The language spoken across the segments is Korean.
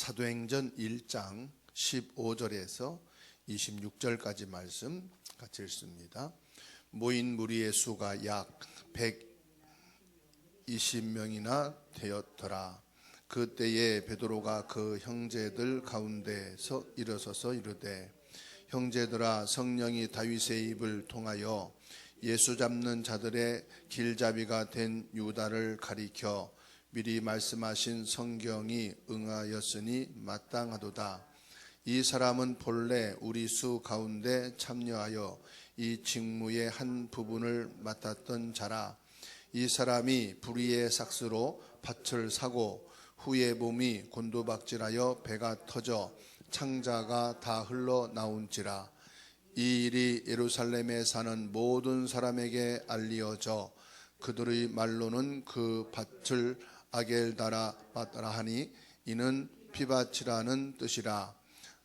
사도행전 1장 15절에서 26절까지 말씀 같이 읽습니다. 모인 무리의 수가 약 120명이나 되었더라. 그때에 베드로가 그 형제들 가운데서 일어서서 이르되, 형제들아, 성령이 다윗의 입을 통하여 예수 잡는 자들의 길잡이가 된 유다를 가리켜 미리 말씀하신 성경이 응하였으니 마땅하도다. 이 사람은 본래 우리 수 가운데 참여하여 이 직무의 한 부분을 맡았던 자라. 이 사람이 불의의 삭스로 밭을 사고 후에 몸이 곤두박질하여 배가 터져 창자가 다 흘러나온지라. 이 일이 예루살렘에 사는 모든 사람에게 알리어져 그들의 말로는 그 밭을 아겔다라 밭라 하니 이는 피밭이라는 뜻이라.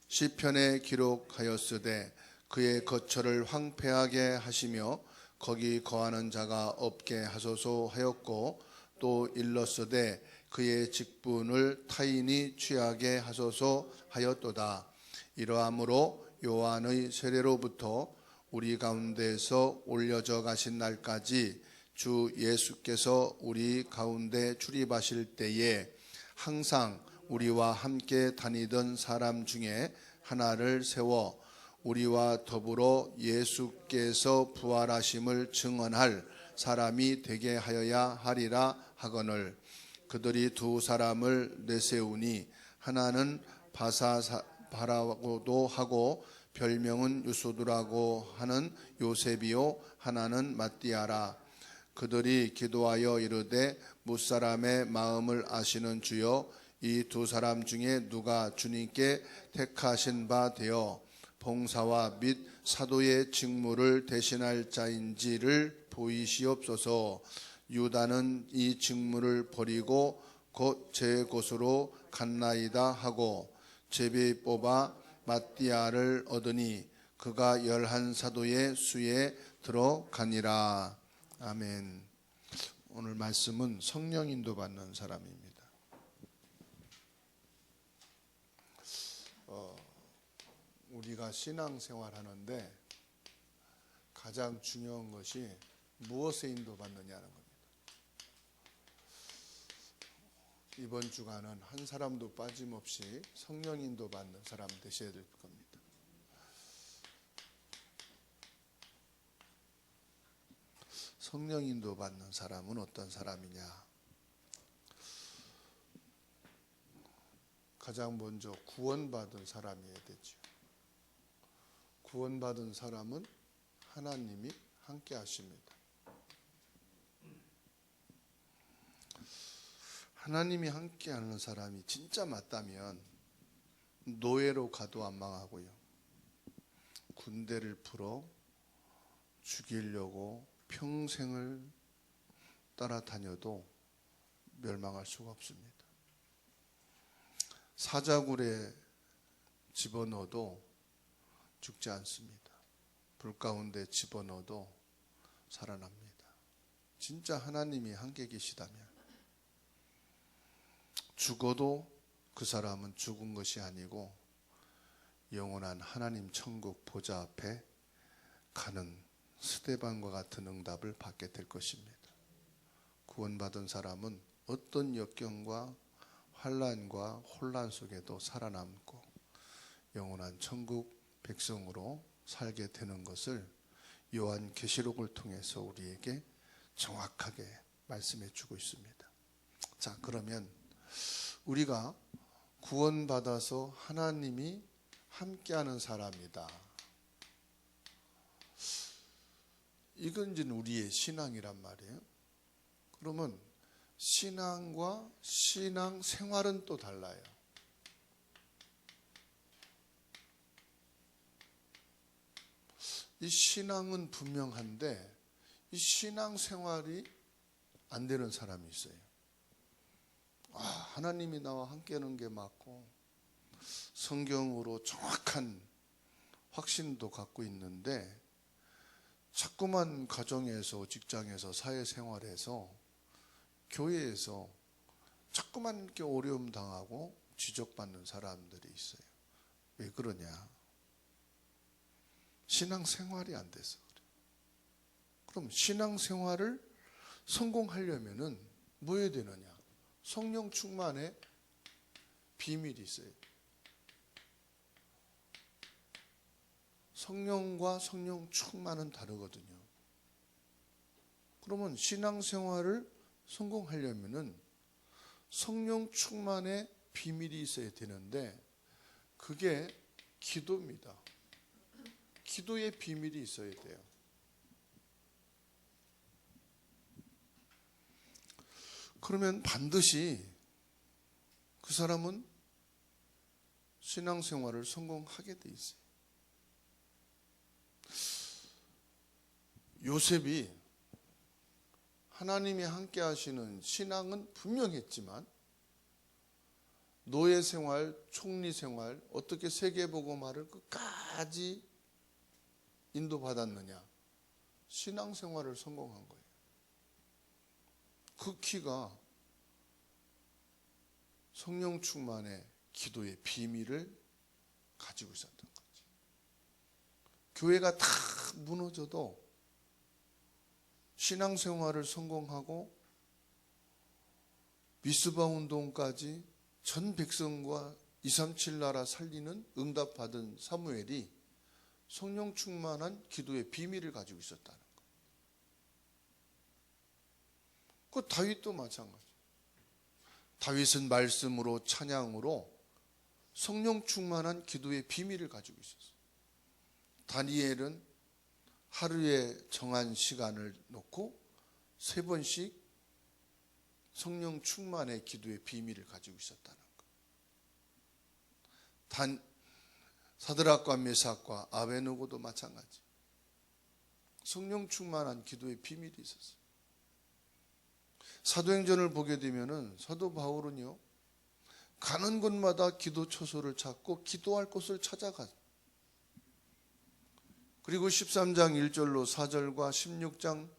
시편에 기록하였으되 그의 거처를 황폐하게 하시며 거기 거하는 자가 없게 하소서 하였고, 또 일렀으되 그의 직분을 타인이 취하게 하소서 하였도다. 이러함으로 요한의 세례로부터 우리 가운데서 올려져 가신 날까지 주 예수께서 우리 가운데 출입하실 때에 항상 우리와 함께 다니던 사람 중에 하나를 세워 우리와 더불어 예수께서 부활하심을 증언할 사람이 되게 하여야 하리라 하거늘, 그들이 두 사람을 내세우니 하나는 바사바라고도 하고 별명은 유소두라고 하는 요셉이요, 하나는 마띠아라. 그들이 기도하여 이르되, 무사람의 마음을 아시는 주여, 이 두 사람 중에 누가 주님께 택하신 바 되어 봉사와 및 사도의 직무를 대신할 자인지를 보이시옵소서. 유다는 이 직무를 버리고 곧 제 곳으로 갔나이다 하고 제비 뽑아 마띠아를 얻으니 그가 11 사도의 수에 들어가니라. 아멘. 오늘 말씀은 성령 인도 받는 사람입니다. 우리가 신앙생활 하는데 가장 중요한 것이 무엇에 인도받느냐는 겁니다. 이번 주간은 한 사람도 빠짐없이 성령 인도받는 사람 되셔야 될 겁니다. 성령 인도받는 사람은 어떤 사람이냐? 가장 먼저 구원받은 사람이어야 되죠. 구원받은 사람은 하나님이 함께 하십니다. 하나님이 함께 하는 사람이 진짜 맞다면 노예로 가도 안 망하고요, 군대를 풀어 죽이려고 평생을 따라다녀도 멸망할 수가 없습니다. 사자굴에 집어넣어도 죽지 않습니다. 불 가운데 집어넣어도 살아납니다. 진짜 하나님이 함께 계시다면 죽어도 그 사람은 죽은 것이 아니고 영원한 하나님 천국 보좌 앞에 가는 스데반과 같은 응답을 받게 될 것입니다. 구원받은 사람은 어떤 역경과 환난과 혼란 속에도 살아남고 영원한 천국 백성으로 살게 되는 것을 요한 계시록을 통해서 우리에게 정확하게 말씀해 주고 있습니다. 자, 그러면 우리가 구원받아서 하나님이 함께하는 사람이다, 이건 이제 우리의 신앙이란 말이에요. 그러면 신앙과 신앙 생활은 또 달라요. 이 신앙은 분명한데 이 신앙 생활이 안 되는 사람이 있어요. 하나님이 나와 함께하는 게 맞고 성경으로 정확한 확신도 갖고 있는데 자꾸만 가정에서, 직장에서, 사회생활에서, 교회에서 자꾸만 이렇게 어려움 당하고 지적받는 사람들이 있어요. 왜 그러냐? 신앙생활이 안 돼서 그래요. 그럼 신앙생활을 성공하려면은 뭐 해야 되느냐? 성령 충만의 비밀이 있어요. 성령과 성령 충만은 다르거든요. 그러면 신앙생활을 성공하려면은 성령 충만의 비밀이 있어야 되는데 그게 기도입니다. 기도의 비밀이 있어야 돼요. 그러면 반드시 그 사람은 신앙생활을 성공하게 돼 있어요. 요셉이 하나님이 함께 하시는 신앙은 분명했지만 노예 생활, 총리 생활, 어떻게 세계복음화를 끝까지 인도받았느냐? 신앙생활을 성공한 거예요. 그 키가 성령 충만의 기도의 비밀을 가지고 있었던 거지. 교회가 다 무너져도 신앙생활을 성공하고 미스바 운동까지 전 백성과 237 나라 살리는 응답받은 사무엘이 성령 충만한 기도의 비밀을 가지고 있었다는 거예요. 그 다윗도 마찬가지. 다윗은 말씀으로 찬양으로 성령 충만한 기도의 비밀을 가지고 있었어요. 다니엘은 하루에 정한 시간을 놓고 3번씩 성령 충만의 기도의 비밀을 가지고 있었다는 거예요. 사드락과 메삭과 아베느고도 마찬가지. 성령 충만한 기도의 비밀이 있었어요. 사도행전을 보게 되면은 사도 바울은요, 가는 곳마다 기도 처소를 찾고 기도할 곳을 찾아가요. 그리고 13장 1절로 4절과 16장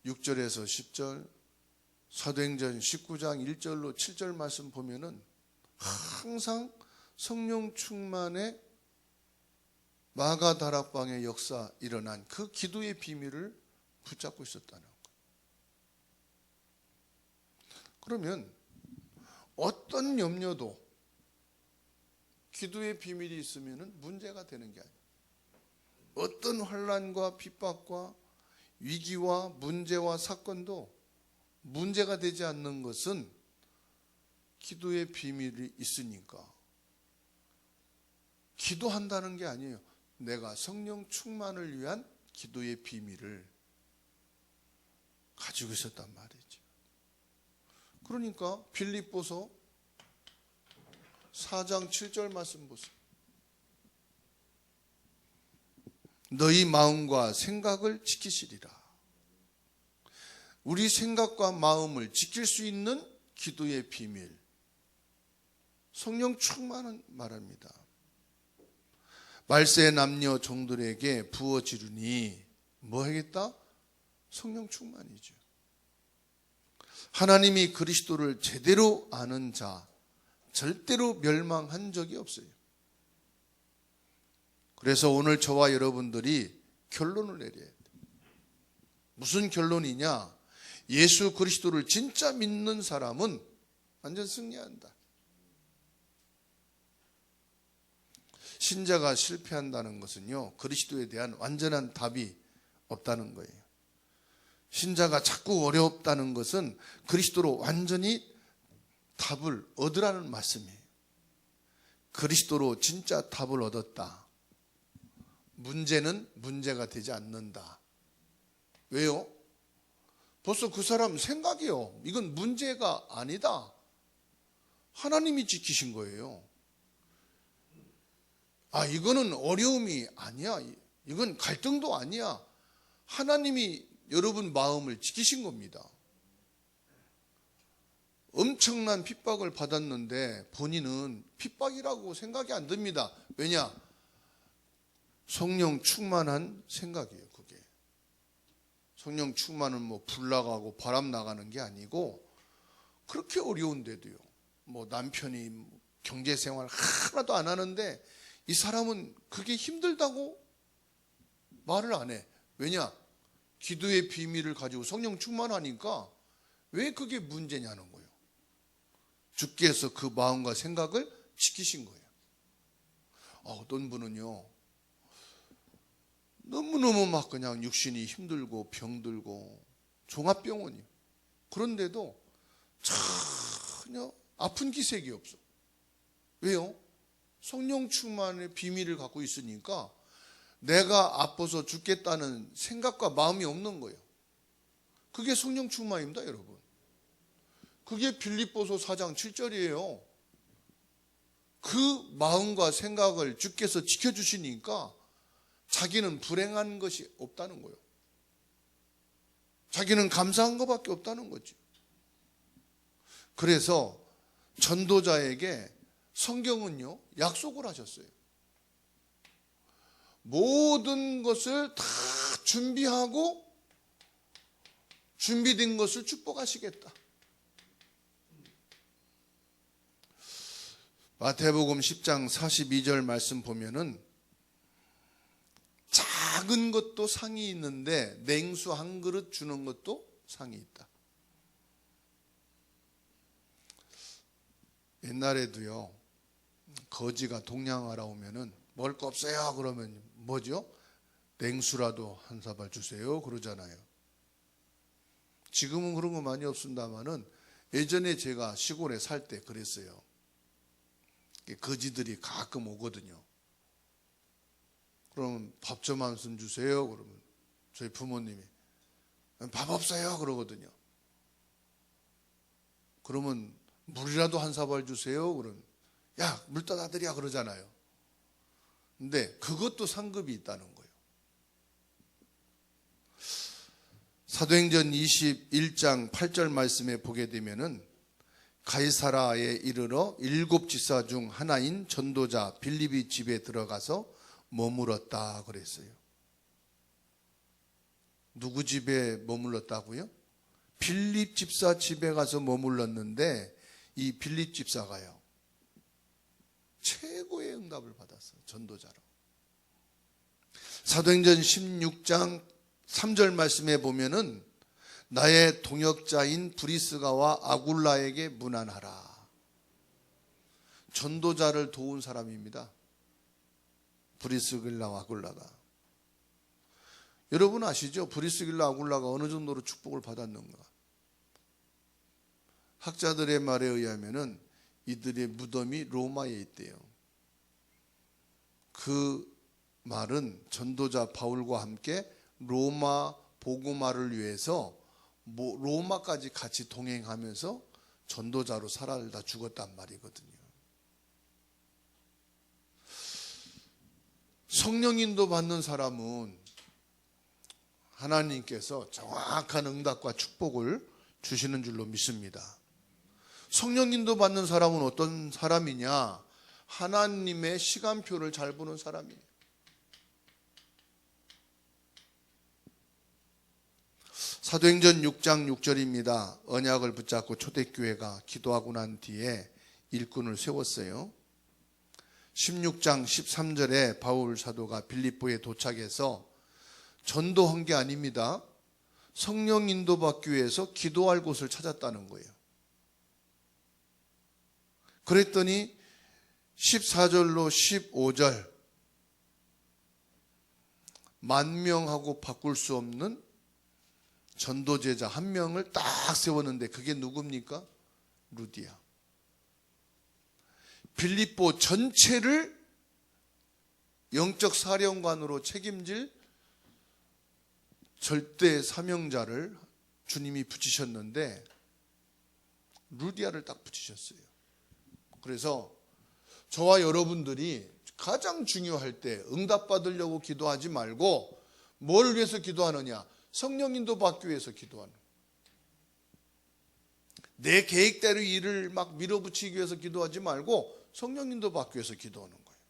6절에서 10절, 사도행전 19장 1절로 7절 말씀 보면은 항상 성령 충만의 마가다락방의 역사 일어난 그 기도의 비밀을 붙잡고 있었다는 거예요. 그러면 어떤 염려도 기도의 비밀이 있으면 문제가 되는 게 아니에요. 어떤 환난과 핍박과 위기와 문제와 사건도 문제가 되지 않는 것은 기도의 비밀이 있으니까. 기도한다는 게 아니에요. 내가 성령 충만을 위한 기도의 비밀을 가지고 있었단 말이죠. 그러니까 빌립보서 4장 7절 말씀 보세요. 너희 마음과 생각을 지키시리라. 우리 생각과 마음을 지킬 수 있는 기도의 비밀, 성령 충만은 말합니다. 말세 남녀 종들에게 부어지르니 뭐 하겠다? 성령 충만이죠. 하나님이 그리스도를 제대로 아는 자 절대로 멸망한 적이 없어요. 그래서 오늘 저와 여러분들이 결론을 내려야 돼요. 무슨 결론이냐? 예수 그리스도를 진짜 믿는 사람은 완전 승리한다. 신자가 실패한다는 것은요, 그리스도에 대한 완전한 답이 없다는 거예요. 신자가 자꾸 어렵다는 것은 그리스도로 완전히 답을 얻으라는 말씀이에요. 그리스도로 진짜 답을 얻었다. 문제는 문제가 되지 않는다. 왜요? 벌써 그 사람 생각이요. 이건 문제가 아니다. 하나님이 지키신 거예요. 이거는 어려움이 아니야. 이건 갈등도 아니야. 하나님이 여러분 마음을 지키신 겁니다. 엄청난 핍박을 받았는데 본인은 핍박이라고 생각이 안 듭니다. 왜냐? 성령 충만한 생각이에요, 그게. 성령 충만은 불 나가고 바람 나가는 게 아니고 그렇게 어려운데도요. 뭐 남편이 경제생활 하나도 안 하는데 이 사람은 그게 힘들다고 말을 안 해. 왜냐? 기도의 비밀을 가지고 성령 충만하니까 왜 그게 문제냐는 거예요. 주께서 그 마음과 생각을 지키신 거예요. 어떤 분은요, 너무너무 막 그냥 육신이 힘들고 병들고 종합병원이에요. 그런데도 전혀 아픈 기색이 없어. 왜요? 성령 충만의 비밀을 갖고 있으니까 내가 아파서 죽겠다는 생각과 마음이 없는 거예요. 그게 성령 충만입니다, 여러분. 그게 빌립보서 4장 7절이에요. 그 마음과 생각을 주께서 지켜주시니까 자기는 불행한 것이 없다는 거예요. 자기는 감사한 것밖에 없다는 거지. 그래서 전도자에게 성경은요, 약속을 하셨어요. 모든 것을 다 준비하고 준비된 것을 축복하시겠다. 마태복음 10장 42절 말씀 보면은 작은 것도 상이 있는데 냉수 한 그릇 주는 것도 상이 있다. 옛날에도요, 거지가 동냥하러 오면은 먹을 거 없어요 그러면 뭐죠? 냉수라도 한 사발 주세요 그러잖아요. 지금은 그런 거 많이 없습니다만은 예전에 제가 시골에 살 때 그랬어요. 거지들이 가끔 오거든요. 그러면 밥 좀 한 술 주세요 그러면 저희 부모님이 밥 없어요 그러거든요. 그러면 물이라도 한 사발 주세요 그러면 야, 물 떠다 드려 그러잖아요. 근데 그것도 상급이 있다는 거예요. 사도행전 21장 8절 말씀에 보게 되면은 가이사라에 이르러 7 지사 중 하나인 전도자 빌립이 집에 들어가서 머물었다 그랬어요. 누구 집에 머물렀다고요? 빌립 집사 집에 가서 머물렀는데 이 빌립 집사가요, 최고의 응답을 받았어요. 전도자로. 사도행전 16장 3절 말씀에 보면은 나의 동역자인 브리스가와 아굴라에게 문안하라. 전도자를 도운 사람입니다. 브리스길라와 아굴라가. 여러분 아시죠? 브리스길라 아굴라가 어느 정도로 축복을 받았는가? 학자들의 말에 의하면은 이들의 무덤이 로마에 있대요. 그 말은 전도자 바울과 함께 로마 복음화를 위해서 로마까지 같이 동행하면서 전도자로 살아다 죽었단 말이거든요. 성령인도 받는 사람은 하나님께서 정확한 응답과 축복을 주시는 줄로 믿습니다. 성령인도 받는 사람은 어떤 사람이냐? 하나님의 시간표를 잘 보는 사람이에요. 사도행전 6장 6절입니다. 언약을 붙잡고 초대교회가 기도하고 난 뒤에 일꾼을 세웠어요. 16장 13절에 바울 사도가 빌립보에 도착해서 전도한 게 아닙니다. 성령 인도받기 위해서 기도할 곳을 찾았다는 거예요. 그랬더니 14절로 15절 10,000명하고 바꿀 수 없는 전도제자 한 명을 딱 세웠는데 그게 누굽니까? 루디아. 빌립보 전체를 영적 사령관으로 책임질 절대 사명자를 주님이 붙이셨는데 루디아를 딱 붙이셨어요. 그래서 저와 여러분들이 가장 중요할 때 응답받으려고 기도하지 말고 뭘 위해서 기도하느냐? 성령 인도 받기 위해서 기도하는 거예요. 내 계획대로 일을 막 밀어붙이기 위해서 기도하지 말고 성령 인도 받기 위해서 기도하는 거예요.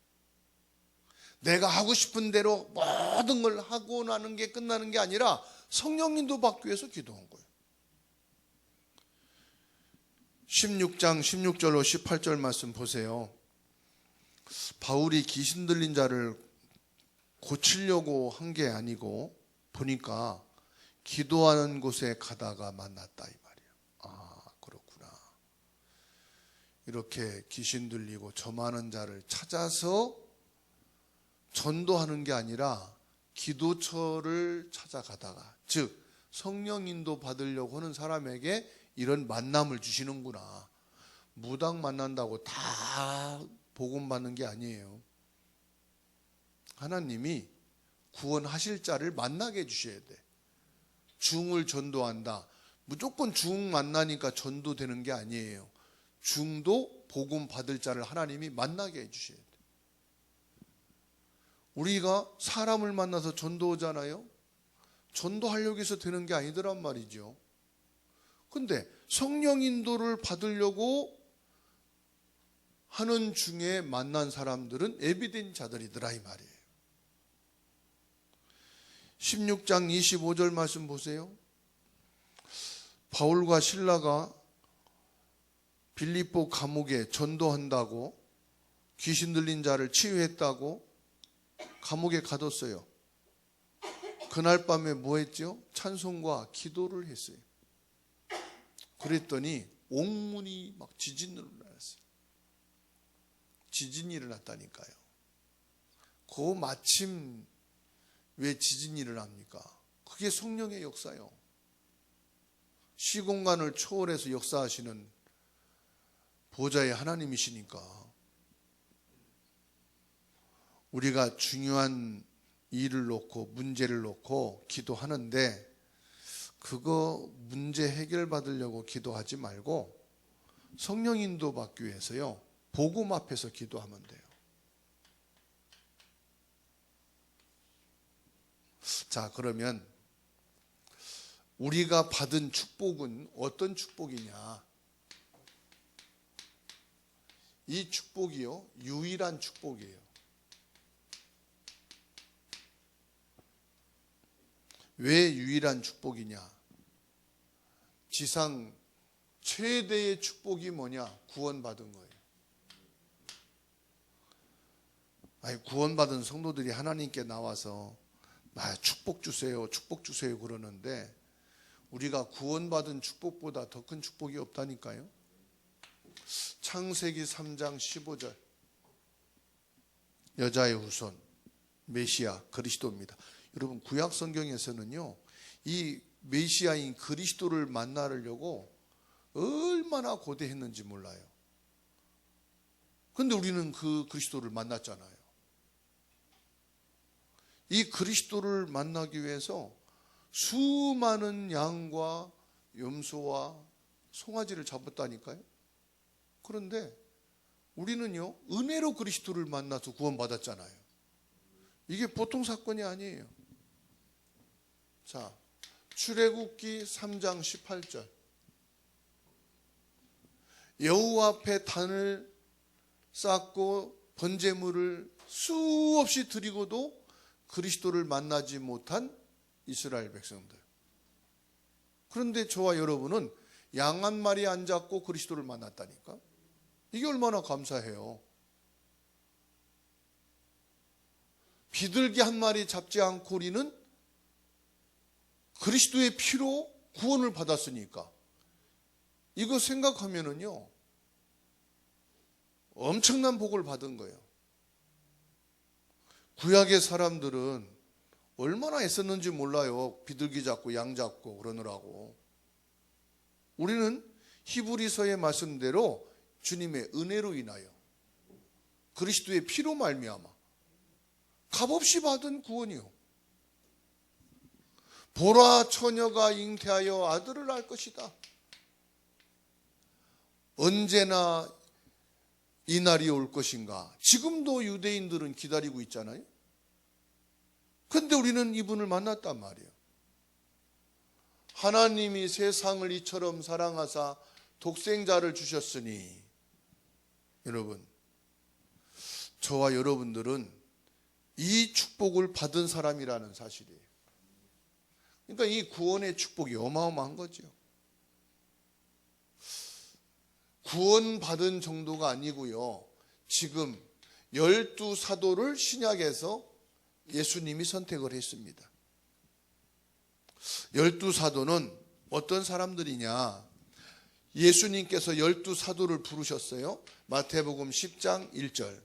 내가 하고 싶은 대로 모든 걸 하고 나는 게 끝나는 게 아니라 성령 인도 받기 위해서 기도한 거예요. 16장 16절로 18절 말씀 보세요. 바울이 귀신 들린 자를 고치려고 한 게 아니고 보니까 기도하는 곳에 가다가 만났다 이 말이에요. 아, 그렇구나. 이렇게 귀신 들리고 점하는 자를 찾아서 전도하는 게 아니라 기도처를 찾아가다가, 즉 성령 인도 받으려고 하는 사람에게 이런 만남을 주시는구나. 무당 만난다고 다 복음 받는 게 아니에요. 하나님이 구원하실 자를 만나게 해주셔야 돼. 중을 전도한다. 무조건 중 만나니까 전도되는 게 아니에요. 중도 복음 받을 자를 하나님이 만나게 해주셔야 돼. 우리가 사람을 만나서 전도하잖아요. 전도하려고 해서 되는 게 아니더란 말이죠. 근데 성령 인도를 받으려고 하는 중에 만난 사람들은 예비된 자들이더라 이 말이에요. 16장 25절 말씀 보세요. 바울과 실라가 빌립보 감옥에 전도한다고, 귀신 들린 자를 치유했다고 감옥에 가뒀어요. 그날 밤에 뭐 했죠? 찬송과 기도를 했어요. 그랬더니 옥문이 막 지진으로 일어났어요. 지진이 일어났다니까요. 그 마침 왜 지진이 일어납니까? 그게 성령의 역사요. 시공간을 초월해서 역사하시는 보좌의 하나님이시니까 우리가 중요한 일을 놓고 문제를 놓고 기도하는데 그거 문제 해결받으려고 기도하지 말고 성령 인도 받기 위해서요, 복음 앞에서 기도하면 돼요. 자, 그러면 우리가 받은 축복은 어떤 축복이냐? 이 축복이요, 유일한 축복이에요. 왜 유일한 축복이냐? 지상 최대의 축복이 뭐냐? 구원받은 거예요. 아니, 구원받은 성도들이 하나님께 나와서 축복 주세요, 축복 주세요 그러는데 우리가 구원받은 축복보다 더 큰 축복이 없다니까요. 창세기 3장 15절, 여자의 후손 메시아 그리스도입니다. 여러분, 구약 성경에서는요, 이 메시아인 그리스도를 만나려고 얼마나 고대했는지 몰라요. 그런데 우리는 그 그리스도를 만났잖아요. 이 그리스도를 만나기 위해서 수많은 양과 염소와 송아지를 잡았다니까요. 그런데 우리는요, 은혜로 그리스도를 만나서 구원받았잖아요. 이게 보통 사건이 아니에요. 자, 출애굽기 3장 18절. 여호와 앞에 단을 쌓고 번제물을 수없이 드리고도 그리스도를 만나지 못한 이스라엘 백성들. 그런데 저와 여러분은 양 한 마리 안 잡고 그리스도를 만났다니까. 이게 얼마나 감사해요. 비둘기 한 마리 잡지 않고 우리는 그리스도의 피로 구원을 받았으니까 이거 생각하면은요, 엄청난 복을 받은 거예요. 구약의 사람들은 얼마나 애썼는지 몰라요. 비둘기 잡고 양 잡고 그러느라고. 우리는 히브리서의 말씀대로 주님의 은혜로 인하여 그리스도의 피로 말미암아 값없이 받은 구원이요. 보라, 처녀가 잉태하여 아들을 낳을 것이다. 언제나 이 날이 올 것인가. 지금도 유대인들은 기다리고 있잖아요. 근데 우리는 이분을 만났단 말이에요. 하나님이 세상을 이처럼 사랑하사 독생자를 주셨으니, 여러분, 저와 여러분들은 이 축복을 받은 사람이라는 사실이에요. 그러니까 이 구원의 축복이 어마어마한 거죠. 구원받은 정도가 아니고요. 지금 12사도를 신약에서 예수님이 선택을 했습니다. 12사도는 어떤 사람들이냐? 예수님께서 12사도를 부르셨어요. 마태복음 10장 1절.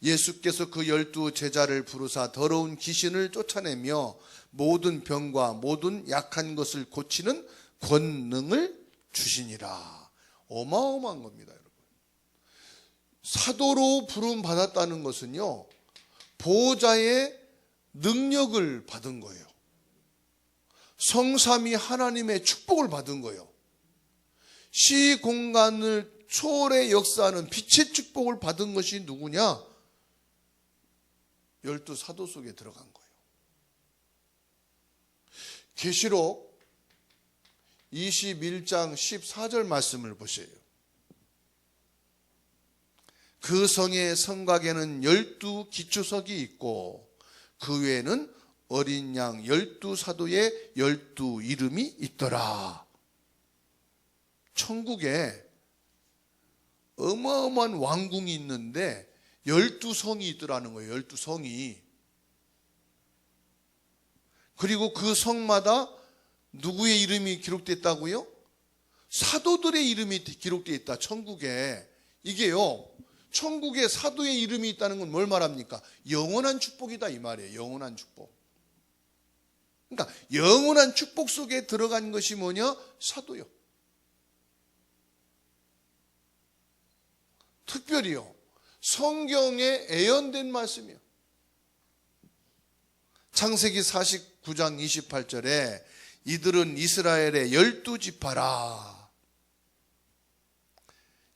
예수께서 그 12제자를 부르사 더러운 귀신을 쫓아내며 모든 병과 모든 약한 것을 고치는 권능을 주시니라. 어마어마한 겁니다, 여러분. 사도로 부름 받았다는 것은요, 보호자의 능력을 받은 거예요. 성삼위 하나님의 축복을 받은 거예요. 시공간을 초월해 역사하는 빛의 축복을 받은 것이 누구냐? 12사도 속에 들어간 거예요. 계시록 21장 14절 말씀을 보세요. 그 성의 성곽에는 12기초석이 있고 그 외에는 어린 양 12사도의 12 이름이 있더라. 천국에 어마어마한 왕궁이 있는데 12성이 있더라는 거예요. 12성이. 그리고 그 성마다 누구의 이름이 기록됐다고요? 사도들의 이름이 기록되어 있다. 천국에. 이게요, 천국에 사도의 이름이 있다는 건 뭘 말합니까? 영원한 축복이다 이 말이에요. 영원한 축복. 그러니까 영원한 축복 속에 들어간 것이 뭐냐? 사도요. 특별히요, 성경에 예언된 말씀이요. 창세기 49장 28절에 이들은 이스라엘의 12지파라.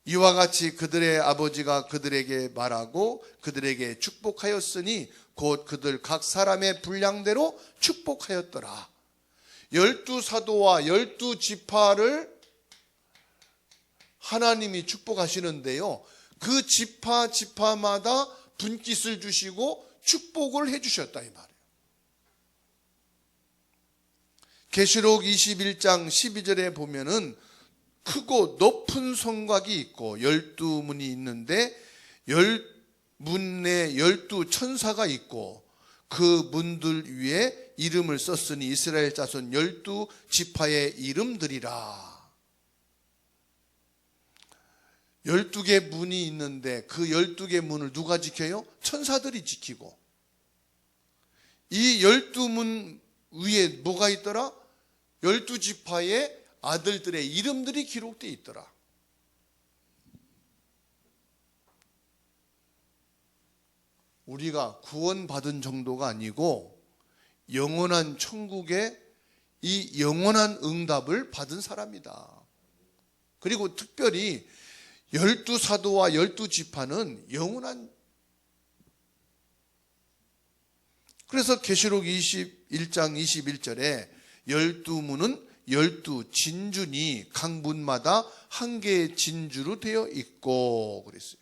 이와 같이 그들의 아버지가 그들에게 말하고 그들에게 축복하였으니 곧 그들 각 사람의 분량대로 축복하였더라. 12사도와 12지파를 하나님이 축복하시는데요, 그 지파마다 분깃을 주시고 축복을 해주셨다 이 말이에요. 계시록 21장 12절에 보면은 크고 높은 성곽이 있고 12문이 있는데 10문 내 12천사가 있고 그 문들 위에 이름을 썼으니 이스라엘 자손 12지파의 이름들이라. 12개 문이 있는데 그 12개 문을 누가 지켜요? 천사들이 지키고, 이 12문 위에 뭐가 있더라? 12지파의 아들들의 이름들이 기록되어 있더라. 우리가 구원받은 정도가 아니고 영원한 천국의 이 영원한 응답을 받은 사람이다. 그리고 특별히 12사도와 12지파는 영원한, 그래서 계시록 21장 21절에 12문은 12진주니 각 문마다 한 개의 진주로 되어 있고 그랬어요.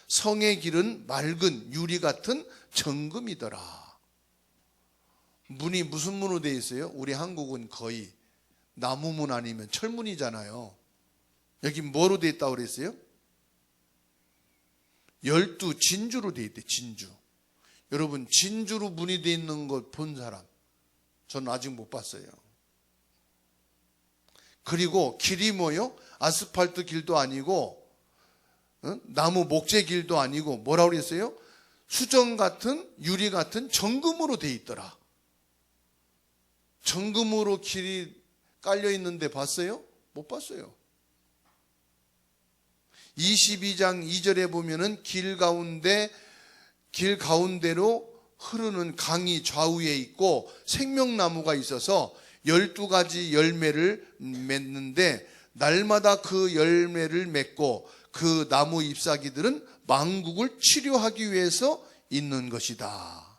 성의 길은 맑은 유리 같은 정금이더라. 문이 무슨 문으로 되어 있어요? 우리 한국은 거의 나무문 아니면 철문이잖아요. 여기 뭐로 되어 있다고 그랬어요? 12진주로 되어 있대. 진주. 여러분, 진주로 문이 되어 있는 걸 본 사람? 저는 아직 못 봤어요. 그리고 길이 뭐요? 아스팔트 길도 아니고 나무 목재 길도 아니고 뭐라고 그랬어요? 수정 같은 유리 같은 정금으로 되어 있더라. 정금으로 길이 깔려 있는데 봤어요? 못 봤어요. 22장 2절에 보면은 길 가운데로 흐르는 강이 좌우에 있고 생명나무가 있어서 12가지 열매를 맺는데 날마다 그 열매를 맺고 그 나무 잎사귀들은 만국을 치료하기 위해서 있는 것이다.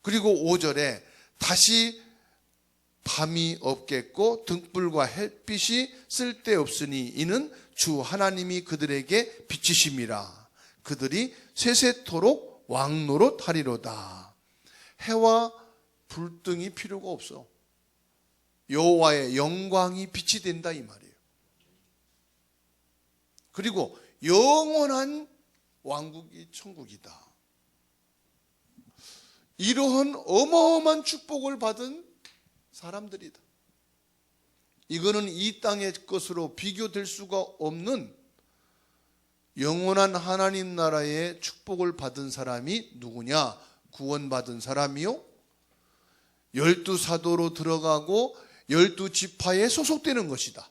그리고 5절에 다시 밤이 없겠고 등불과 햇빛이 쓸데없으니 이는 주 하나님이 그들에게 비치심이라. 그들이 세세토록 왕노릇하리로다. 해와 불등이 필요가 없어. 여호와의 영광이 빛이 된다 이 말이에요. 그리고 영원한 왕국이 천국이다. 이러한 어마어마한 축복을 받은 사람들이다. 이거는 이 땅의 것으로 비교될 수가 없는 영원한 하나님 나라의 축복을 받은 사람이 누구냐? 구원받은 사람이요, 12사도로 들어가고 12지파에 소속되는 것이다.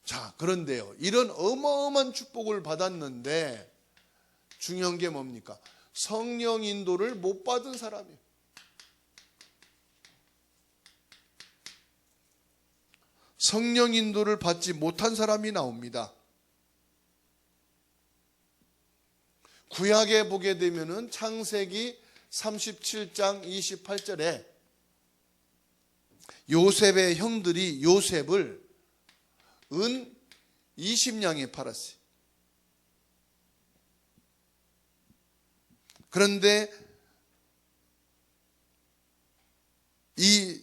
자, 그런데요, 이런 어마어마한 축복을 받았는데 중요한 게 뭡니까? 성령 인도를 못 받은 사람이에요. 성령 인도를 받지 못한 사람이 나옵니다. 구약에 보게 되면은 창세기 37장 28절에 요셉의 형들이 요셉을 은 20냥에 팔았어요. 그런데 이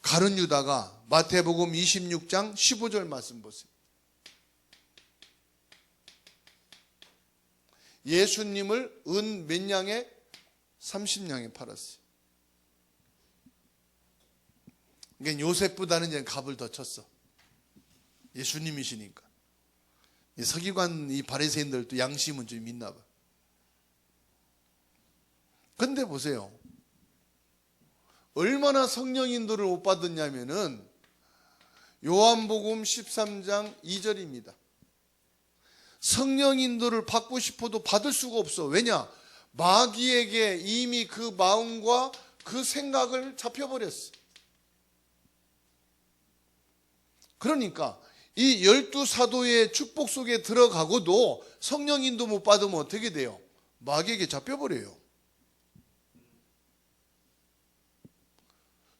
가룟 유다가 마태복음 26장 15절 말씀 보세요. 예수님을 은 몇 냥에? 30냥에 팔았어요. 그러니까 요셉보다는 이제 값을 더 쳤어. 예수님이시니까. 이 서기관 이 바리새인들도 양심은 좀 있나 봐. 근데 보세요. 얼마나 성령 인도를 못 받았냐면은 요한복음 13장 2절입니다. 성령 인도를 받고 싶어도 받을 수가 없어. 왜냐? 마귀에게 이미 그 마음과 그 생각을 잡혀버렸어. 그러니까 이 12사도의 축복 속에 들어가고도 성령 인도 못 받으면 어떻게 돼요? 마귀에게 잡혀버려요.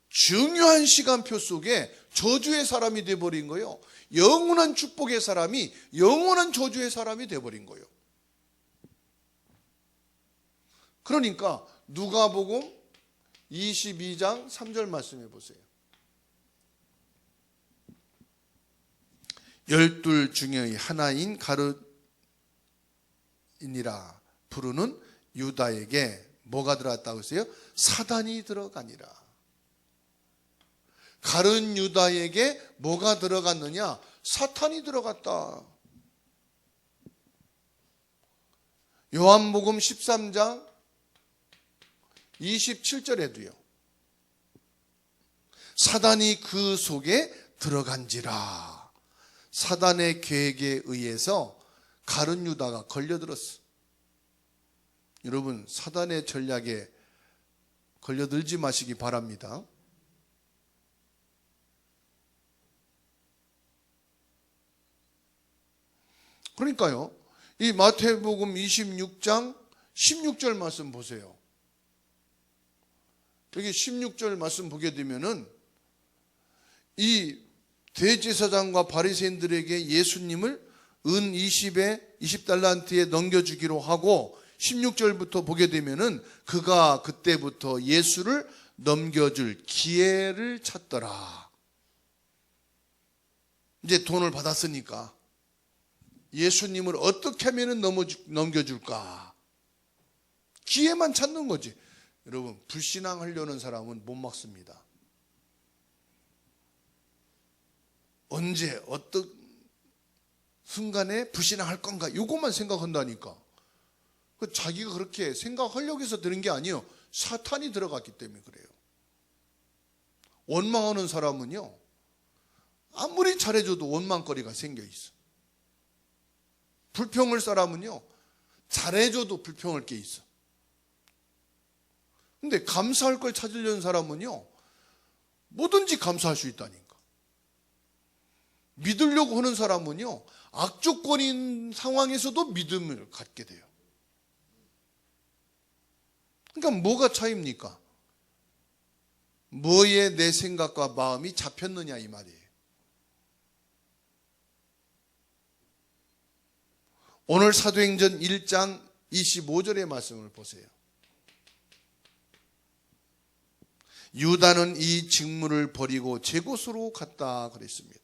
중요한 시간표 속에 저주의 사람이 돼버린 거예요. 영원한 축복의 사람이 영원한 저주의 사람이 돼버린 거예요. 그러니까 누가복음 22장 3절 말씀해 보세요. 12 중의 하나인 가룟이니라 부르는 유다에게 뭐가 들어갔다고 했어요? 사단이 들어가니라. 가룟 유다에게 뭐가 들어갔느냐? 사탄이 들어갔다. 요한복음 13장 27절에도요. 사단이 그 속에 들어간지라. 사단의 계획에 의해서 가룟 유다가 걸려들었어. 여러분, 사단의 전략에 걸려들지 마시기 바랍니다. 그러니까요, 이 마태복음 26장 16절 말씀 보세요. 여기 16절 말씀 보게 되면은 이 대제사장과 바리새인들에게 예수님을 은 20달란트에 넘겨주기로 하고 16절부터 보게 되면은 그가 그때부터 예수를 넘겨줄 기회를 찾더라. 이제 돈을 받았으니까 예수님을 어떻게 하면 넘겨줄까? 기회만 찾는 거지. 여러분, 불신앙하려는 사람은 못 막습니다. 언제 어떤 순간에 불신앙할 건가? 이것만 생각한다니까. 자기가 그렇게 생각하려고 해서 드는 게 아니에요. 사탄이 들어갔기 때문에 그래요. 원망하는 사람은요, 아무리 잘해줘도 원망거리가 생겨 있어. 불평할 사람은요, 잘해줘도 불평할 게 있어. 근데 감사할 걸 찾으려는 사람은요, 뭐든지 감사할 수 있다니까. 믿으려고 하는 사람은요, 악조건인 상황에서도 믿음을 갖게 돼요. 그러니까 뭐가 차이입니까? 뭐에 내 생각과 마음이 잡혔느냐 이 말이에요. 오늘 사도행전 1장 25절의 말씀을 보세요. 유다는 이 직무를 버리고 제 곳으로 갔다 그랬습니다.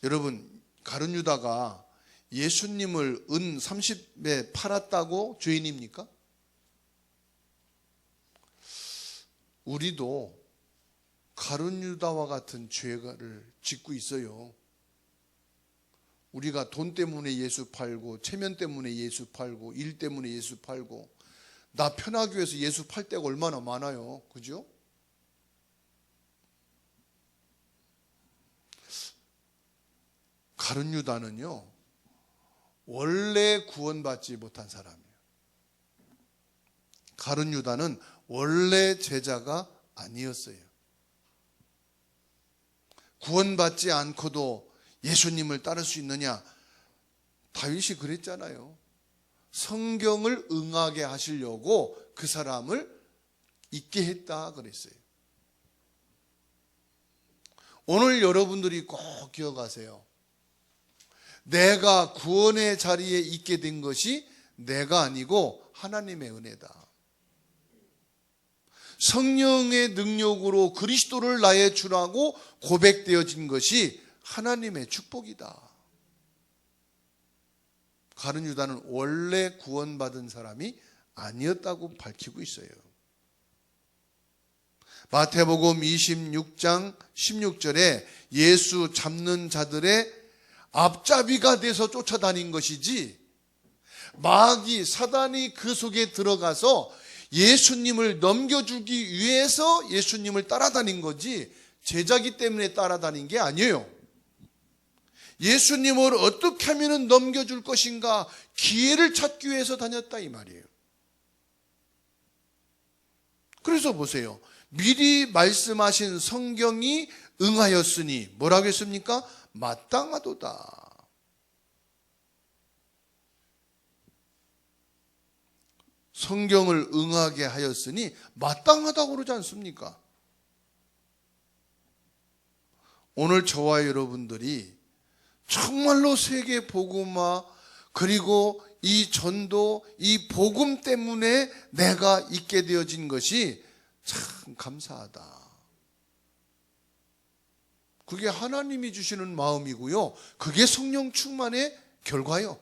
여러분, 가룟 유다가 예수님을 은 30에 팔았다고 죄인입니까? 우리도 가룟 유다와 같은 죄를 짓고 있어요. 우리가 돈 때문에 예수 팔고, 체면 때문에 예수 팔고, 일 때문에 예수 팔고, 나 편하기 위해서 예수 팔 때가 얼마나 많아요. 그죠? 가룟 유다는요, 원래 구원받지 못한 사람이에요. 가룟 유다는 원래 제자가 아니었어요. 구원받지 않고도 예수님을 따를 수 있느냐? 다윗이 그랬잖아요. 성경을 응하게 하시려고 그 사람을 있게 했다 그랬어요. 오늘 여러분들이 꼭 기억하세요. 내가 구원의 자리에 있게 된 것이 내가 아니고 하나님의 은혜다. 성령의 능력으로 그리스도를 나의 주라고 고백되어진 것이 하나님의 축복이다. 가룟 유다는 원래 구원받은 사람이 아니었다고 밝히고 있어요. 마태복음 26장 16절에 예수 잡는 자들의 앞잡이가 돼서 쫓아다닌 것이지, 마귀 사단이 그 속에 들어가서 예수님을 넘겨주기 위해서 예수님을 따라다닌 거지 제자기 때문에 따라다닌 게 아니에요. 예수님을 어떻게 하면 넘겨줄 것인가 기회를 찾기 위해서 다녔다 이 말이에요. 그래서 보세요. 미리 말씀하신 성경이 응하였으니 뭐라고 했습니까? 마땅하도다. 성경을 응하게 하였으니 마땅하다고 그러지 않습니까? 오늘 저와 여러분들이 정말로 세계 복음화, 그리고 이 전도, 이 복음 때문에 내가 있게 되어진 것이 참 감사하다. 그게 하나님이 주시는 마음이고요. 그게 성령 충만의 결과요.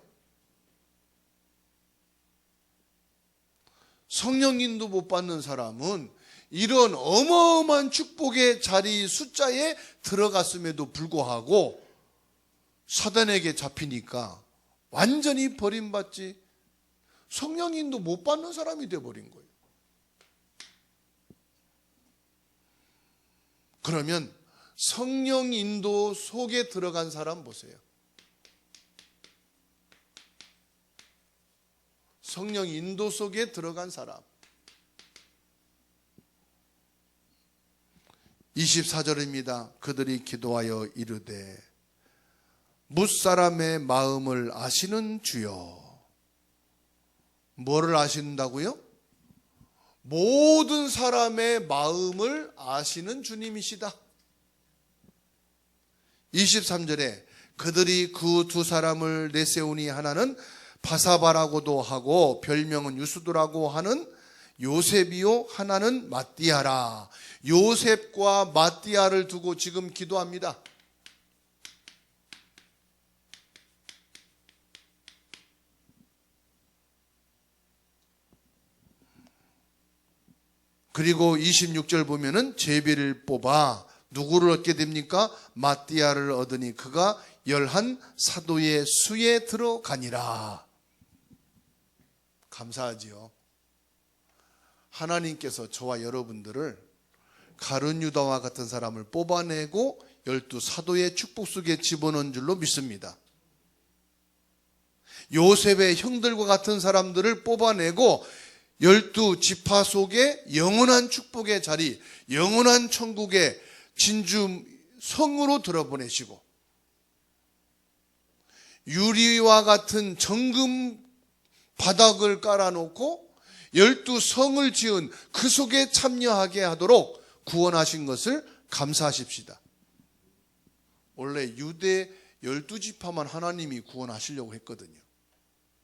성령 인도 못 받는 사람은 이런 어마어마한 축복의 자리 숫자에 들어갔음에도 불구하고 사단에게 잡히니까 완전히 버림받지, 성령 인도 못 받는 사람이 되어버린 거예요. 그러면 성령 인도 속에 들어간 사람 보세요. 성령 인도 속에 들어간 사람. 24절입니다. 그들이 기도하여 이르되 뭇사람의 마음을 아시는 주여. 뭐를 아신다고요? 모든 사람의 마음을 아시는 주님이시다. 23절에 그들이 그 두 사람을 내세우니 하나는 바사바라고도 하고 별명은 유수도라고 하는 요셉이요 하나는 마띠아라. 요셉과 마띠아를 두고 지금 기도합니다. 그리고 26절 보면은 제비를 뽑아 누구를 얻게 됩니까? 마띠아를 얻으니 그가 11 사도의 수에 들어가니라. 감사하지요. 하나님께서 저와 여러분들을 가룟 유다와 같은 사람을 뽑아내고 12 사도의 축복 속에 집어넣은 줄로 믿습니다. 요셉의 형들과 같은 사람들을 뽑아내고 12 지파 속에 영원한 축복의 자리, 영원한 천국의 진주 성으로 들어보내시고, 유리와 같은 정금 바닥을 깔아놓고 12 성을 지은 그 속에 참여하게 하도록 구원하신 것을 감사하십시다. 원래 유대 12지파만 하나님이 구원하시려고 했거든요.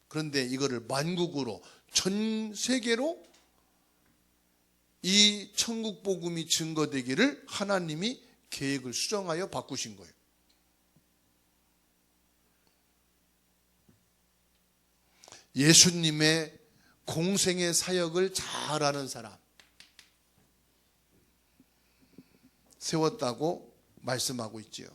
그런데 이거를 만국으로, 전 세계로 이 천국 복음이 증거되기를 하나님이 계획을 수정하여 바꾸신 거예요. 예수님의 공생의 사역을 잘 아는 사람 세웠다고 말씀하고 있지요.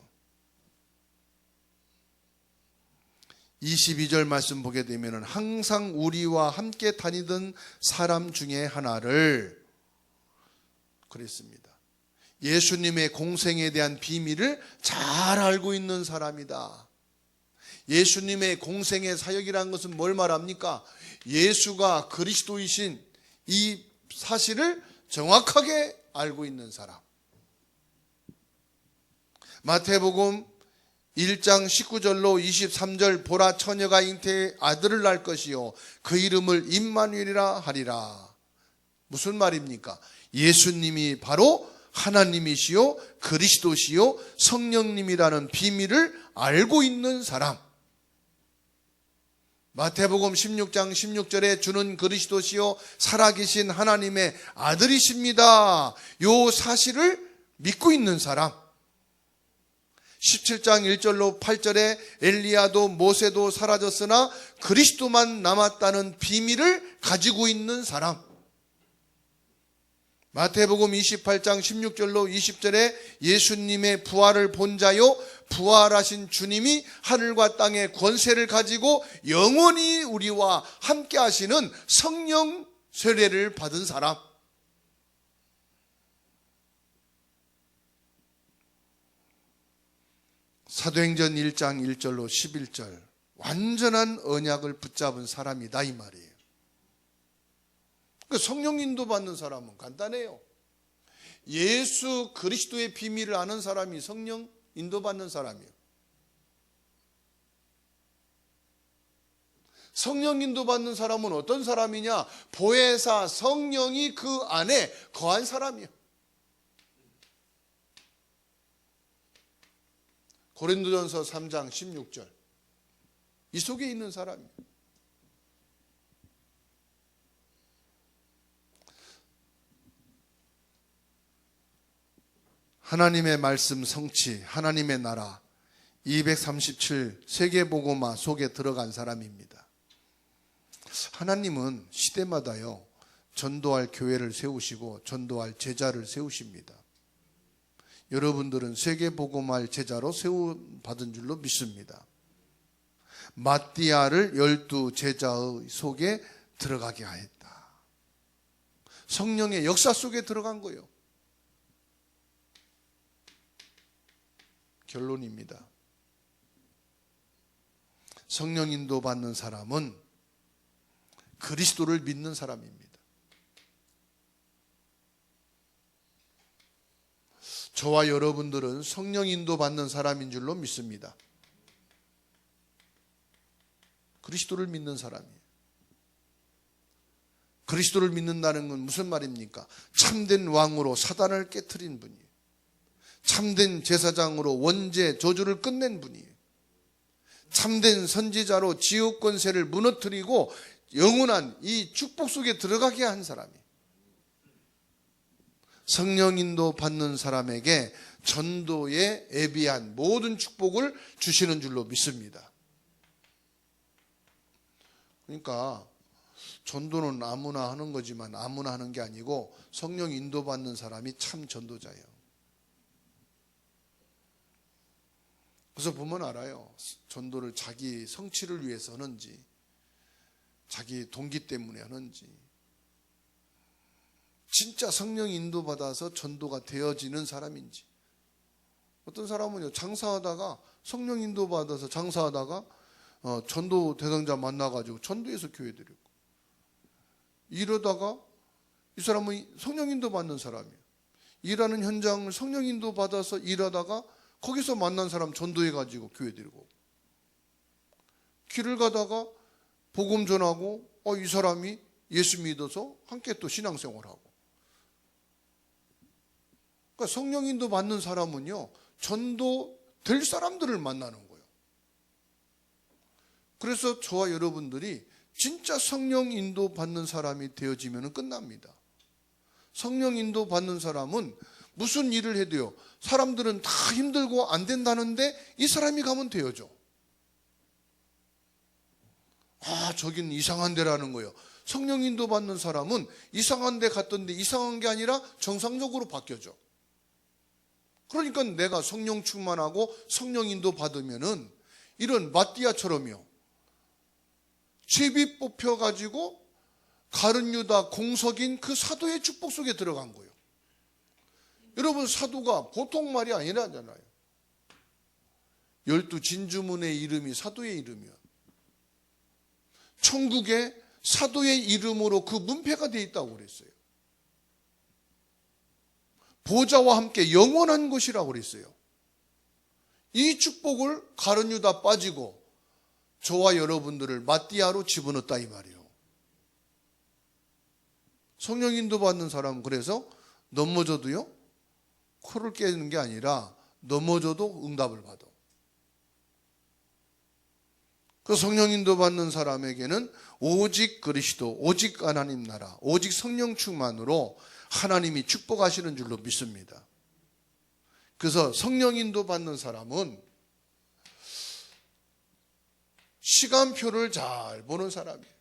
22절 말씀 보게 되면 항상 우리와 함께 다니던 사람 중에 하나를 그랬습니다. 예수님의 공생에 대한 비밀을 잘 알고 있는 사람이다. 예수님의 공생의 사역이라는 것은 뭘 말합니까? 예수가 그리스도이신 이 사실을 정확하게 알고 있는 사람. 마태복음 1장 19절로 23절 보라 처녀가 잉태해 아들을 낳을 것이요 그 이름을 임마누엘이라 하리라. 무슨 말입니까? 예수님이 바로 하나님이시요 그리스도시요 성령님이라는 비밀을 알고 있는 사람. 마태복음 16장 16절에 주는 그리스도시요 살아계신 하나님의 아들이십니다. 요 사실을 믿고 있는 사람. 17장 1절로 8절에 엘리야도 모세도 사라졌으나 그리스도만 남았다는 비밀을 가지고 있는 사람. 마태복음 28장 16절로 20절에 예수님의 부활을 본 자요 부활하신 주님이 하늘과 땅의 권세를 가지고 영원히 우리와 함께 하시는 성령 세례를 받은 사람. 사도행전 1장 1절로 11절 완전한 언약을 붙잡은 사람이다 이 말이에요. 성령 인도 받는 사람은 간단해요. 예수 그리스도의 비밀을 아는 사람이 성령 인도 받는 사람이에요. 성령 인도 받는 사람은 어떤 사람이냐? 보혜사 성령이 그 안에 거한 사람이에요. 고린도전서 3장 16절 이 속에 있는 사람이에요. 하나님의 말씀 성취, 하나님의 나라 237 세계복음화 속에 들어간 사람입니다. 하나님은 시대마다요 전도할 교회를 세우시고 전도할 제자를 세우십니다. 여러분들은 세계복음할 제자로 세움받은 줄로 믿습니다. 마띠아를 12 제자의 속에 들어가게 하였다. 성령의 역사 속에 들어간 거예요. 결론입니다. 성령 인도 받는 사람은 그리스도를 믿는 사람입니다. 저와 여러분들은 성령 인도 받는 사람인 줄로 믿습니다. 그리스도를 믿는 사람이에요. 그리스도를 믿는다는 건 무슨 말입니까? 참된 왕으로 사단을 깨트린 분이에요. 참된 제사장으로 원죄 저주를 끝낸 분이에요. 참된 선지자로 지옥 권세를 무너뜨리고 영원한 이 축복 속에 들어가게 한 사람이에요. 성령 인도 받는 사람에게 전도에 애비한 모든 축복을 주시는 줄로 믿습니다. 그러니까 전도는 아무나 하는 거지만 아무나 하는 게 아니고 성령 인도 받는 사람이 참 전도자예요. 그래서 보면 알아요. 전도를 자기 성취를 위해서 하는지 자기 동기 때문에 하는지 진짜 성령 인도받아서 전도가 되어지는 사람인지. 어떤 사람은요 장사하다가 성령 인도받아서 장사하다가 전도 대상자 만나가지고 전도해서 교회 드리고 이러다가 이 사람은 성령 인도받는 사람이에요. 일하는 현장을 성령 인도받아서 일하다가 거기서 만난 사람 전도해가지고 교회 드리고 길을 가다가 복음 전하고 이 사람이 예수 믿어서 함께 또 신앙생활하고. 그러니까 성령 인도 받는 사람은요 전도 될 사람들을 만나는 거예요. 그래서 저와 여러분들이 진짜 성령 인도 받는 사람이 되어지면 끝납니다. 성령 인도 받는 사람은 무슨 일을 해도요, 사람들은 다 힘들고 안 된다는데 이 사람이 가면 되어져. 저긴 이상한 데라는 거예요. 성령 인도 받는 사람은 이상한 데 갔던데 이상한 게 아니라 정상적으로 바뀌어져. 그러니까 내가 성령 충만하고 성령 인도 받으면은 이런 마띠아처럼요, 제비 뽑혀가지고 가룟 유다 공석인 그 사도의 축복 속에 들어간 거예요. 여러분, 사도가 보통 말이 아니라잖아요. 12 진주문의 이름이 사도의 이름이야. 천국에 사도의 이름으로 그 문패가 되어 있다고 그랬어요. 보좌와 함께 영원한 곳이라고 그랬어요. 이 축복을 가룟 유다 빠지고 저와 여러분들을 마띠아로 집어넣었다 이 말이에요. 성령 인도 받는 사람은 그래서 넘어져도요, 코를 깨는 게 아니라 넘어져도 응답을 받아. 그 성령 인도 받는 사람에게는 오직 그리스도, 오직 하나님 나라, 오직 성령 충만으로 하나님이 축복하시는 줄로 믿습니다. 그래서 성령 인도 받는 사람은 시간표를 잘 보는 사람이에요.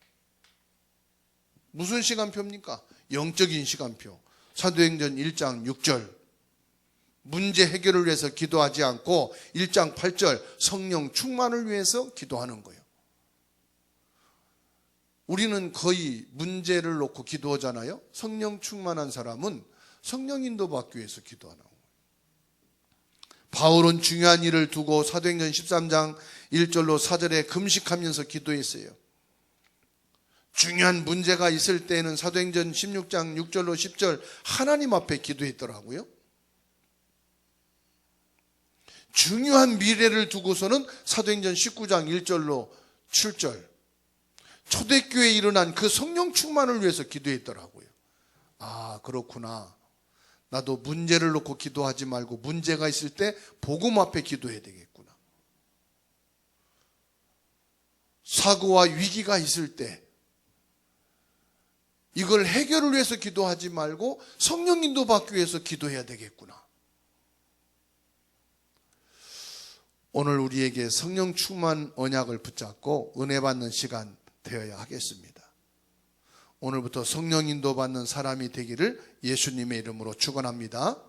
무슨 시간표입니까? 영적인 시간표. 사도행전 1장 6절. 문제 해결을 위해서 기도하지 않고 1장 8절 성령 충만을 위해서 기도하는 거예요. 우리는 거의 문제를 놓고 기도하잖아요. 성령 충만한 사람은 성령 인도 받기 위해서 기도하는 거예요. 바울은 중요한 일을 두고 사도행전 13장 1절로 4절에 금식하면서 기도했어요. 중요한 문제가 있을 때는 사도행전 16장 6절로 10절 하나님 앞에 기도했더라고요. 중요한 미래를 두고서는 사도행전 19장 1절로 7절 초대교회에 일어난 그 성령 충만을 위해서 기도했더라고요. 그렇구나. 나도 문제를 놓고 기도하지 말고 문제가 있을 때 복음 앞에 기도해야 되겠구나. 사고와 위기가 있을 때 이걸 해결을 위해서 기도하지 말고 성령 인도 받기 위해서 기도해야 되겠구나. 오늘 우리에게 성령 충만 언약을 붙잡고 은혜 받는 시간 되어야 하겠습니다. 오늘부터 성령 인도 받는 사람이 되기를 예수님의 이름으로 축원합니다.